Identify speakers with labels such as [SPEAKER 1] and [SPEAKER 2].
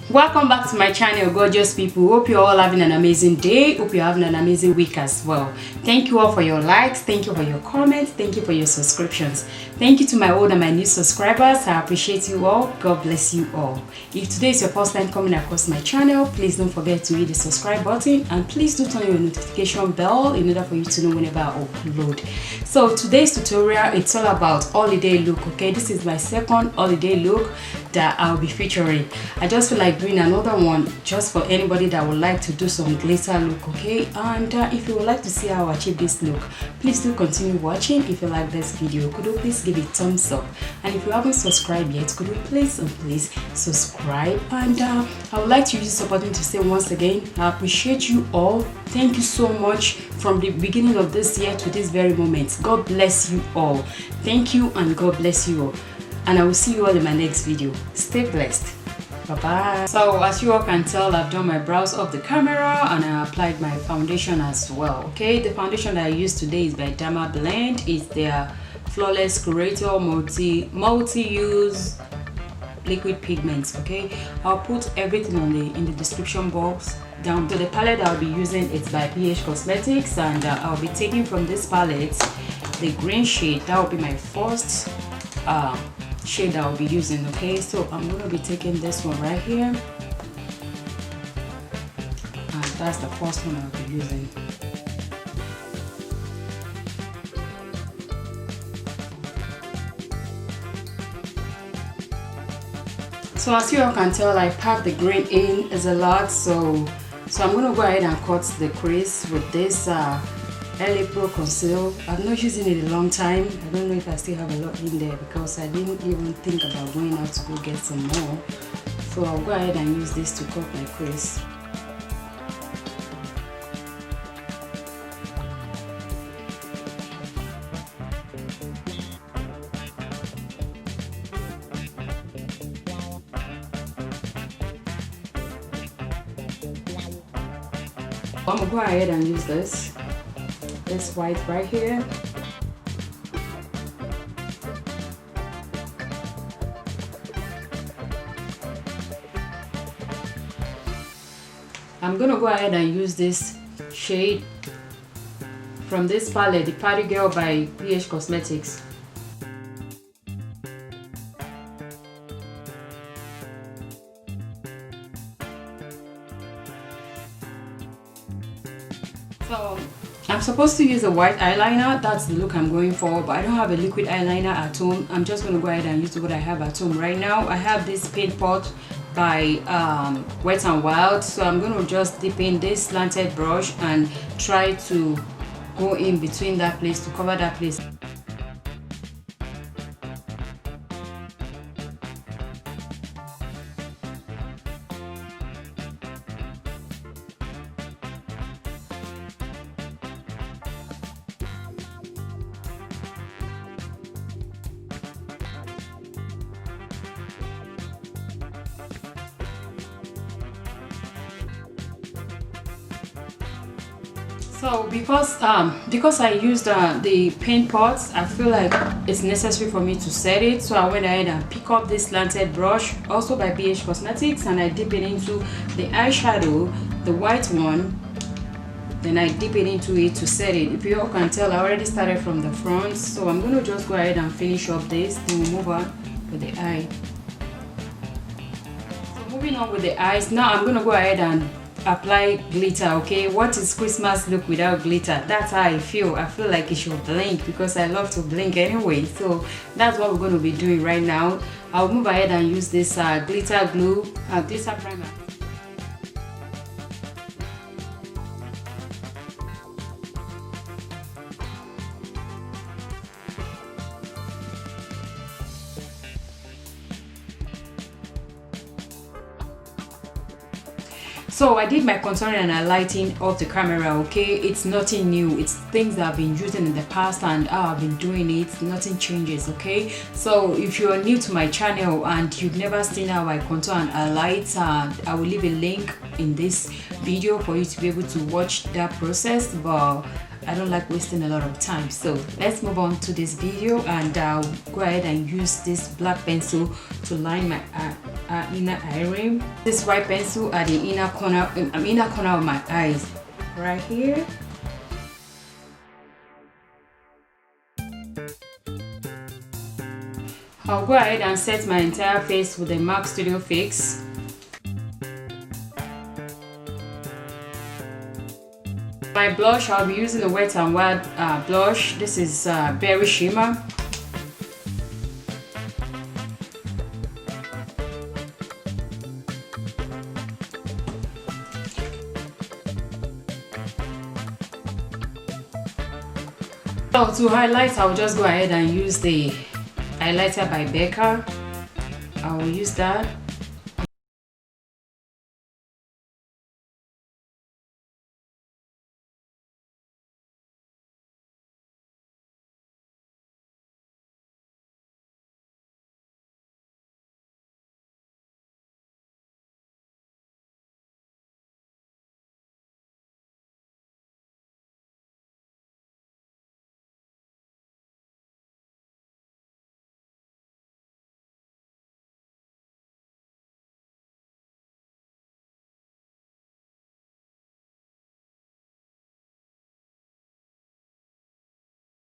[SPEAKER 1] Welcome back to my channel, gorgeous people. Hope you're all having an amazing day. Hope you're having an amazing week as well. Thank you all for your likes, thank you for your comments, thank you for your subscriptions. Thank you to my old and my new subscribers. I appreciate you all. God bless you all. If today is your first time coming across my channel, please don't forget to hit the subscribe button and please do turn on your notification bell in order for you to know whenever I upload. So today's tutorial, it's all about holiday look. Okay, this is my second holiday look that I'll be featuring. I just feel like doing another one just for anybody that would like to do some glitter look. Okay, and if you would like to see how I achieve this look, please do continue watching. If you like this video, could you please give it a thumbs up, and if you haven't subscribed yet, could you please subscribe. And I would like to use this opportunity to say once again, I appreciate you all. Thank you so much from the beginning of this year to this very moment. God bless you all. Thank you and God bless you all, and I will see you all in my next video. Stay blessed. Bye bye. So as you all can tell, I've done my brows off the camera and I applied my foundation as well. Okay, the foundation that I used today is by Derma Blend. It's their Flawless Curator multi-use liquid pigments. Okay, I'll put everything in the description box. Down to the palette I'll be using, it's by BH Cosmetics, and I'll be taking from this palette the green shade. That will be my first shade that I'll be using. Okay, so I'm going to be taking this one right here, and that's the first one I'll be using. So as you all can tell, I packed the green in as a lot, so I'm going to go ahead and cut the crease with this LA Pro Conceal. I've not using it in a long time. I don't know if I still have a lot in there because I didn't even think about going out to go get some more. So I'll go ahead and use this to cut my crease. I'm gonna go ahead and use this white right here. I'm gonna go ahead and use this shade from this palette, the Party Girl by BH Cosmetics. So I'm supposed to use a white eyeliner. That's the look I'm going for, but I don't have a liquid eyeliner at home. I'm just going to go ahead and use what I have at home right now. I have this paint pot by Wet n Wild, so I'm going to just dip in this slanted brush and try to go in between that place to cover that place. So because I used the paint pots, I feel like it's necessary for me to set it. So I went ahead and pick up this slanted brush, also by BH Cosmetics, and I dip it into the eyeshadow, the white one. Then I dip it into it to set it. If you all can tell, I already started from the front, so I'm going to just go ahead and finish up this. Then we'll move on with the eye. So moving on with the eyes, now I'm going to go ahead and apply glitter. Okay, what is Christmas look without glitter? That's how I feel like it should blink, because I love to blink anyway. So that's what we're going to be doing right now. I'll move ahead and use this glitter glue, glitter primer. So I did my contouring and highlighting off the camera. Okay, it's nothing new, it's things that I've been using in the past and how I've been doing it. Nothing changes. Okay, so if you're new to my channel and you've never seen how I contour and highlight, I will leave a link in this video for you to be able to watch that process, but I don't like wasting a lot of time. So let's move on to this video, and I'll go ahead and use this black pencil to line my eye. inner eye ring. This white pencil at the inner corner of my eyes, right here. I'll go ahead and set my entire face with the MAC Studio Fix. My blush, I'll be using the Wet n Wild blush. This is Berry Shimmer. So to highlight, I'll just go ahead and use the highlighter by Becca. I will use that.